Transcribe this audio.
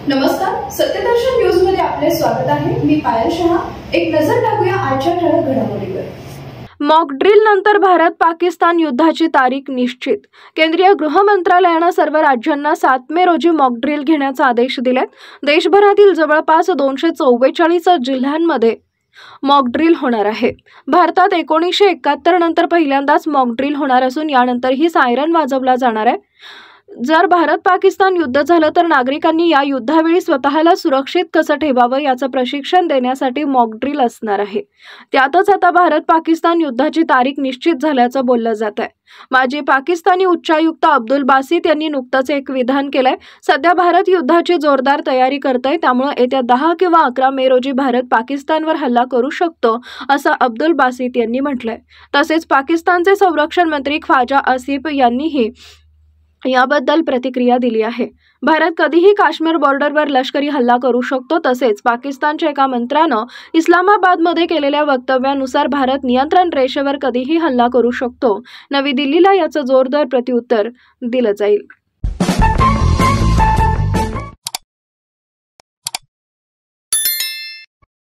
नमस्कार, सत्यदर्शन न्यूज मध्ये आपले स्वागत आहे। मी पायल शहा। एक नजर टाकूया आजच्या ठळक घडामोडीवर। मॉक ड्रिल नंतर भारत पाकिस्तान युद्धाची तारीख निश्चित। केंद्रीय गृह मंत्रालयाने सर्व राज्यांना 7 मे रोजी मॉक ड्रिल घेण्याचा आदेश दिलेत। देशभरातील जवळपास 244 जिल्ह्यांमध्ये मॉक ड्रिल होणार आहे। भारतात 1971 नंतर पहिल्यांदाच मॉक ड्रिल होणार असून यानंतर ही सायरन वाजवला जाणार आहे। जर भारत पाकिस्तान युद्ध झालं तर नागरिकांनी या युद्धावेळी स्वतःला सुरक्षित कसं ठेवावं याचं प्रशिक्षण देण्यासाठी मॉक ड्रिल असणार आहे। त्यातच आता भारत पाकिस्तान युद्धाची तारीख निश्चित झाल्याचं बोललं जात आहे। माजी पाकिस्तानी उच्चायुक्त अब्दुल बासित यांनी नुकतंच एक विधान केलंय। सध्या भारत युद्धाची जोरदार तयारी करतोय, त्यामुळे येत्या 10 किंवा 11 मे रोजी भारत पाकिस्तानवर हल्ला करू शकतो असं अब्दुल बासित यांनी म्हटलंय। तसेच पाकिस्तानचे संरक्षण मंत्री ख्वाजा आसिफ यांनीही याबद्दल प्रतिक्रिया दिली आहे। भारत कधीही काश्मीर बॉर्डरवर लष्करी हल्ला करू शकतो। तसेच पाकिस्तानच्या एका मंत्र्यानं इस्लामाबादमध्ये केलेल्या वक्तव्यानुसार भारत नियंत्रण रेषेवर कधीही हल्ला करू शकतो। नवी दिल्लीला याचं जोरदार प्रत्युत्तर दिलं जाईल।